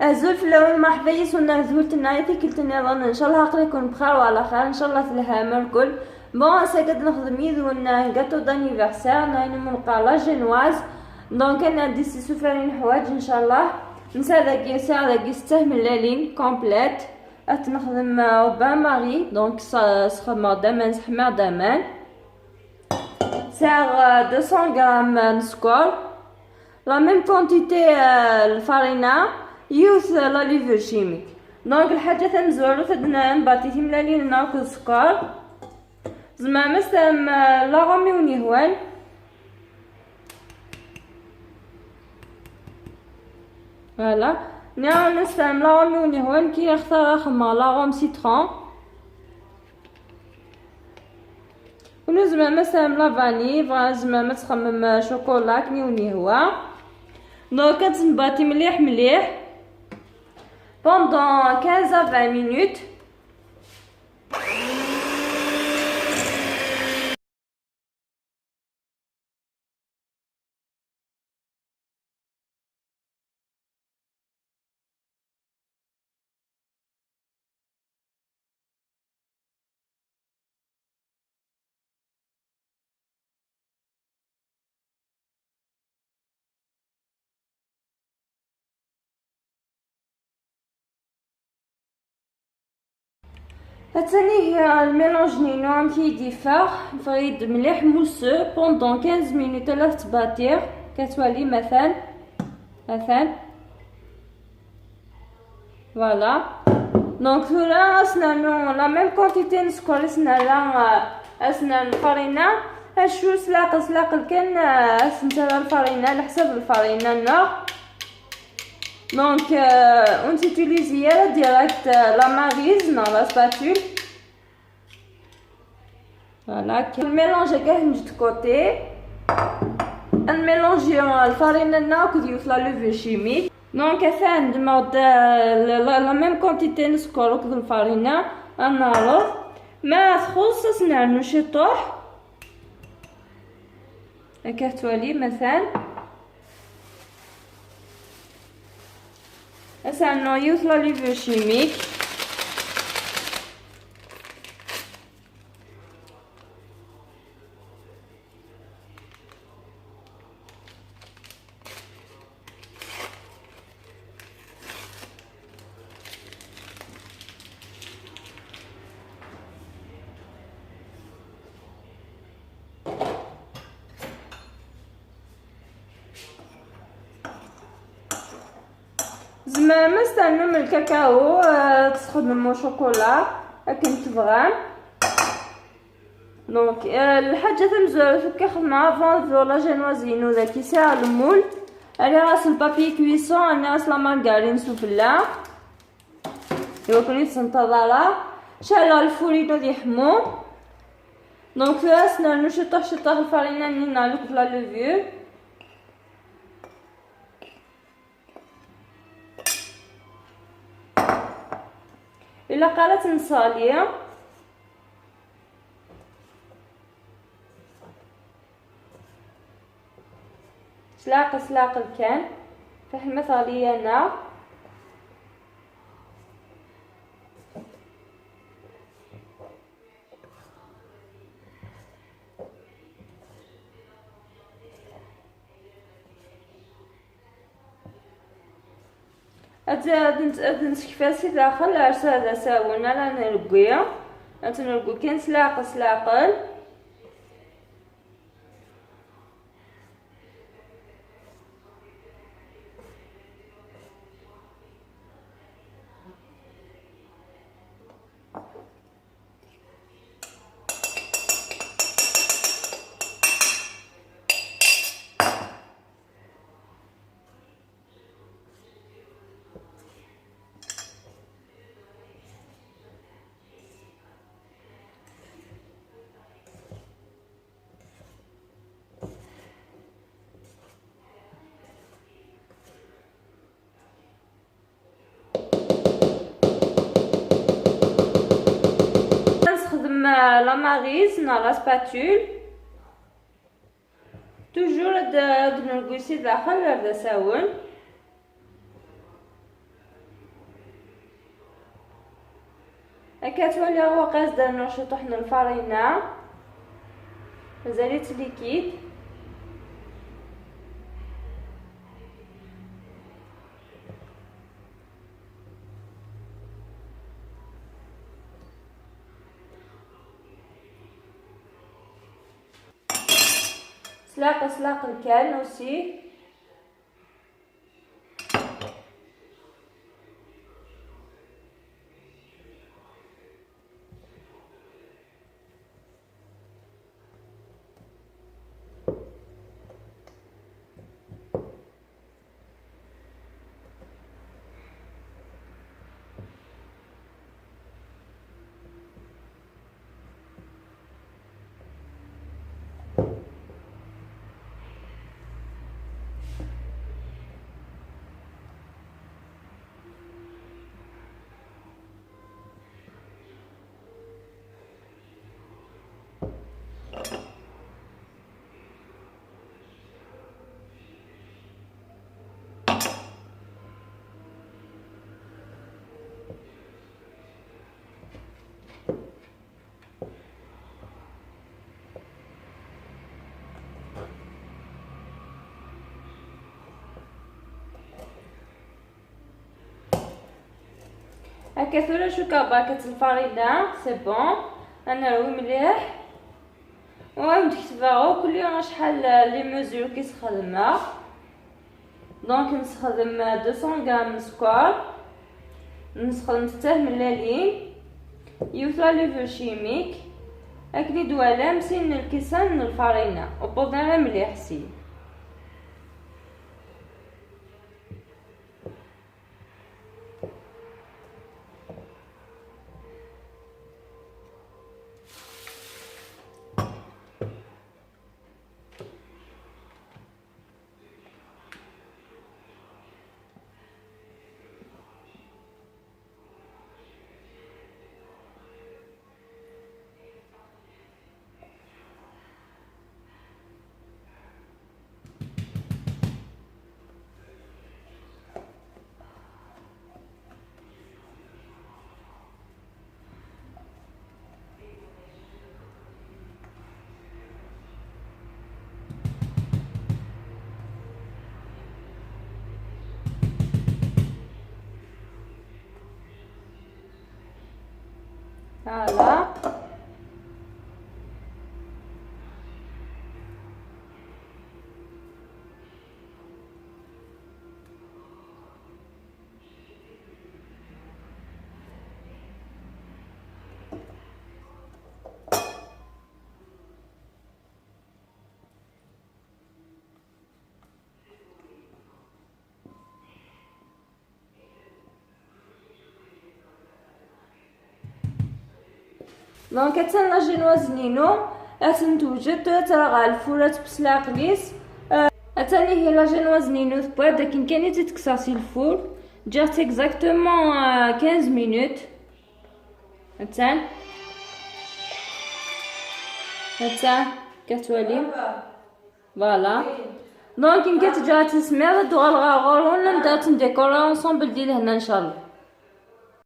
ازول في الاول مرحبا يسونا زولت نايتي كلتني ظن ان شاء الله هقريكم بخير وعلى خير ان شاء الله تلهام الكل. بون ساكد نخدم يدون غاتو دانيفرسير ناين منقى لا جينواز دونك انا دي سي سفرين حوايج ان شاء الله نسا داكي ساعه داكي 6 ملالين كومبليت نخدم با ماري دونك سخدم دامان سحمر دامان ساعه 200 غرام نسكر لا ميم كونتيتي الفارينه يوث لا ليفر شيميك دونك الحاجه تنزورو تدنا نباتي تملالين ناكل السكر زعما مستم لا غامي ونيهوان فوالا نعم نستعمل لا غامي ونيهوان كي يختار خما لا غام سيترون ونزعما نستعمل لا فاني زعما تخمم شوكولا كني ونيهوا دونك كتنباتي مليح مليح pendant 15 à 20 minutes. هتاني الميلونج نينو عم كيديفر فريد مليح موسو بوندون 15 مينوت لا تباتير كتولي مثلا فوالا دونك ثورا اسنانو لا ميم كونتيتي نسكر اسنا الفرينه هشو سلاق كان اسنتا الفرينه على حسب الفرينه نو دونك on utilise direct la maryse dans la spatule. Voilà, le mélange est de côté. On mélange la farine et la levure chimique. Donc afin de mettre la même quantité de sucre que la farine, on a ما تخصص نعملو شي طوح هكا توالي مثلا اسا يوث لا ليفر شيميك زعما ما استعملوا من الكاكاو تستخدموا شوكولا كيما تبغى دونك الحاجه تمزور فكا خدمه فون لا جينوازينو ذاك يساع المول على راس البابي كويسون على راس لا مارغارين سوفلا ايوا كوني تنتظرها شعل الفورينو دي حمو دونك فراسنا نشطح الفرينه نعلق في لا لوفير إلا قالت نصاليه سلاق الكان فحمة صاليه هنا هاد نسكفاسي داخل عرسا هذا ساونا لا نرقيا نرقو كان سلاقل la maryse dans la spatule toujours de نرقسي داخل هذا ساون كتولي هو قاصده نرشطو حنا الفرينه مازالت ليكيد. سلاق الكان اوسي. هكا ثورة شو باكيت الفرينة سي بون. انا نروي مليح وغادي نكتبها كل يوم شحال لي ميزور كيستخدمها. دونك نستخدم 200 غرام سكر، نستخدم 6 ملالين يوثا ليفر شيميك، اكلي دوالا مسين الكيسان الفرينة وبوضناها مليح سي. فوالا دونك حتى لا جينواز نينو اسم توجد ترى الفولات بسلا قليس. اتاني هي لا جينواز نينو ثبات داك كان تتكساسي الفول جات اكزاكتومون 15 مينوت. هاتان كتولي فوالا. دونك كي كتجا تسمير دوغ الغاغورون نبداو تنديكورو اونصومبل ديال هنا ان شاء الله.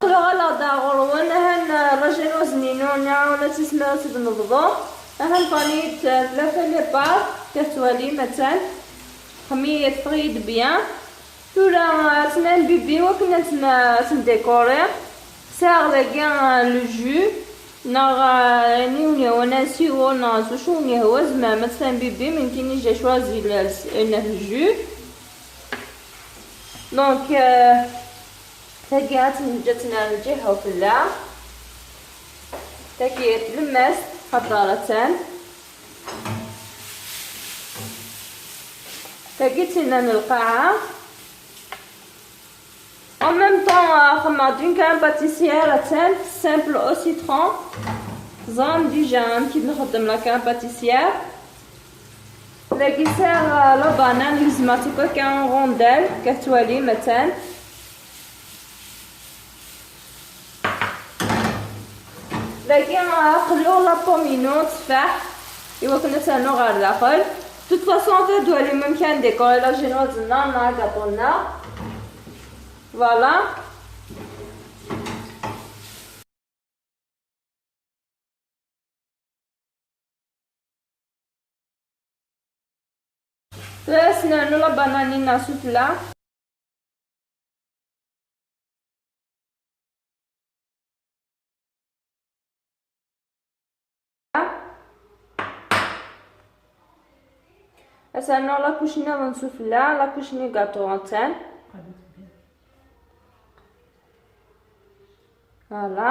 غلا داغورون هان لا جينواز نينو ولا تسمير تنضبطو هان فانيت 3 لي بار كتولي مثلا خمية تفريد بيان تورا سنان بيبي وكنا تنديكوري ساغ لاكيا لو جو ناغ يعني وناسي وناسو شوني هو زعما مثلا بيبي من كيني جا شوازي لو جو. دونك تاكي جاتنا الجهه وفلا تاكي تلمس حضارتان تاكي تسنان القاعه en même temps خماطين كان باتيسيير تان سامبل او سيترون زام ديجا كي نخدم لا كان باتيسيير لاكي سير لا بانان لازماتيكو كان رونديل كتوالي مثلا لاكي خلو لا بومينو تفاح ايوا كنا تانو غير داخل توت فاصون فادو لي ميم كان ديكور لا جينواز لنا كاطونا فوالا. Snano la bananina souffla. Snano la cucina von souffla, la cucina gâteau antenne. Voilà.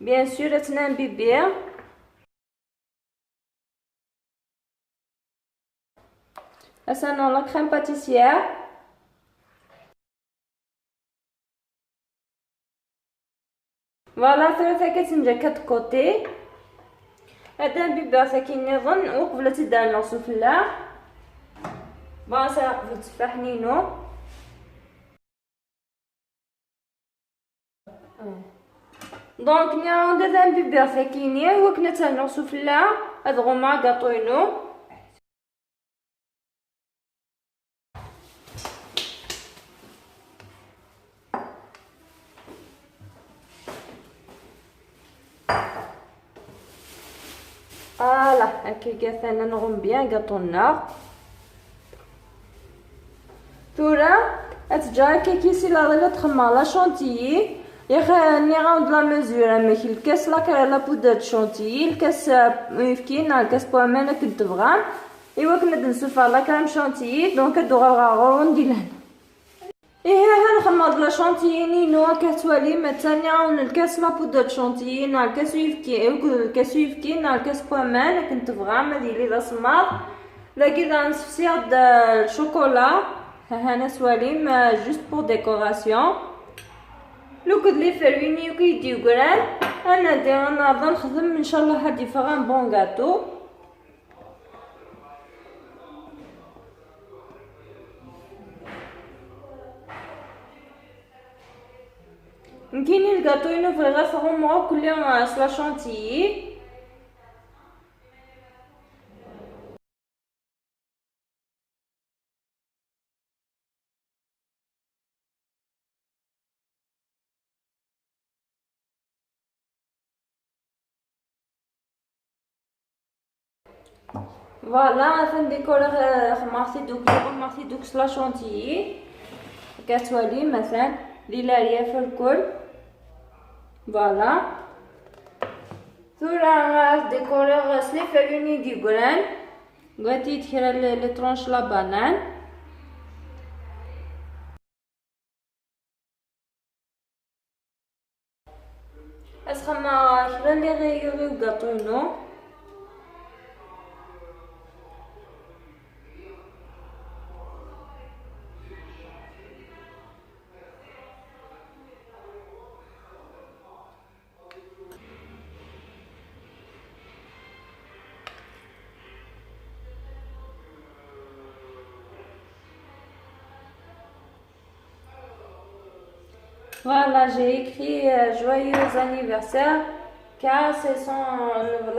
Bien sûr, c'est un bébé. Snano la crème pâtissière. Voilà, ثلاثة كتنجا كات كوتي. هذا بيبي ساكن نظن وقبل تدار نصو فلا باسا قبل تفاح نينو. دونك نيا هذا بيبي ساكيني وكنا تنصو فلا هاد غوما كاطوينو. هاكي كاثنا نغم بيان كاطونا ثورا اتجا كيسي لا تخمر لا شونتيي يا خا ني غاوند لا ميزور ماشي الكاس لا بودر شونتيي الكاس يفكينا الكاس بوامان كنت تبغى ايوا كنا نسوفا لا كريم شونتيي دونك دوغا ندير لهنا ها نخمر لا شونتيي نينو كتوالي مثلا عاون الكاس لا بودر شونتيي نا الكاس يفكي نا الكاس بوامان كنت تبغى ما ديري لا سمار لا كذا نسفسي الشوكولا هنا سواليم جوست بور ديكوراسيون لو كد لي فرويني وكيديو كران انا نخدم ان شاء الله هادي فغان بون غاتو. كاينين الكاطو ينو فغا فغون كل يوم سلا شونتيي فوالا فنديكور خمارتي دوك سلا شونتيي كتولي مثلا ليلاريا في الكل. فوالا ثورا ديكوريغ سلي فالوني دي غران غادي تخير لي طرونش لا بانان اسخما خير لي غيوري وغاطونو. Voilà, j'ai écrit joyeux anniversaire car c'est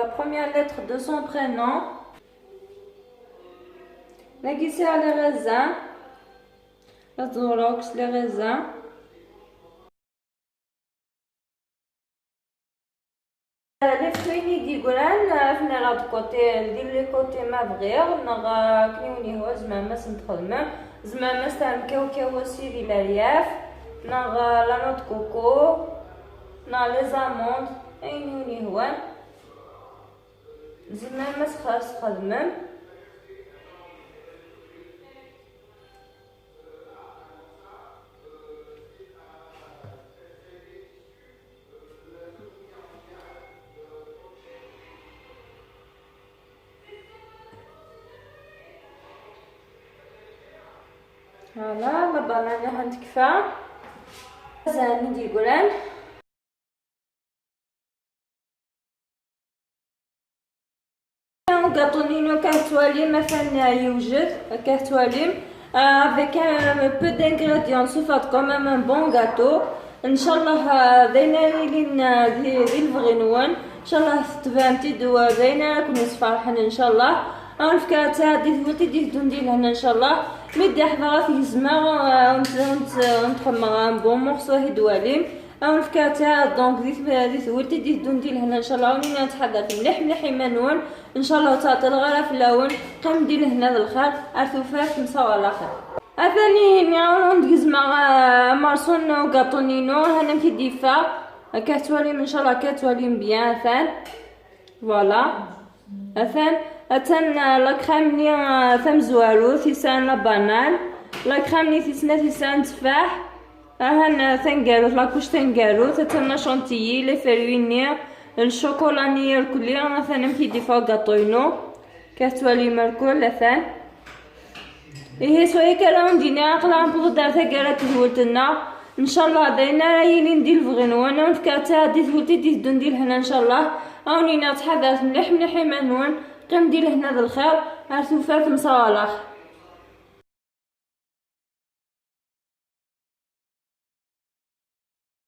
la première lettre de son prénom. Là, ici, les raisins. Là, les raisins. Les fruits دي قران فينا غاد كوتي ندير لي كوتي ما بغير نغا كنيوني هو زمامس نتخدم زمامس تاع الكاوكاو سيري الالياف نغ لا نوت كوكو نا لي زاموند اينوني هو زمامس خاص خدمم. فوالا لا بانانا هنتكفى زاني دي قران gâteau كهتوالي مثلا يوجد كهتوالي avec un peu d'ingrédients صفات quand même un bon gâteau ان شاء الله ذينا ذي الفغنوان ان شاء الله تفهمتي دوا ذينا كون فرحان ان شاء الله الفكرة تاع دي ندير هنا ان شاء الله مدي حضرة في الزمان ونتخمر ان بون مورسو هدوالي او نفكاتها دونك دي ثولتي دي دوندي لهنا ان شاء الله. وني نتحدث مليح مليح يمنون ان شاء الله تعطي الغرا في اللون قام دي لهنا الخير ارثوفات مصور خير. اثاني نعاونو ندقز مع مارسون وكاطونينو هنا في ديفا كاتواليم ان شاء الله كاتواليم بيان اثان فوالا اثان اتن لا كريم ني ثم زوالو ثيسان لا بانان لا كريم ني ثيسان تفاح هنا ثنقالو لاكوش ثنقالو ثتنا شانتيي لي فرويني الشوكولاني الكلي مثلا في ديفا كاطوينو كاتوالي مركول اثان إيه سوي كلام دينا عقلا نبغي دار ثقالات ثولتنا ان شاء الله داينا رايلي ندير الفغنوان ونفكاتها دي ثولتي دي ندير هنا ان شاء الله. اوني نتحدث مليح مليح يمنون قم دير هنا الخير ارثوفات مصالح.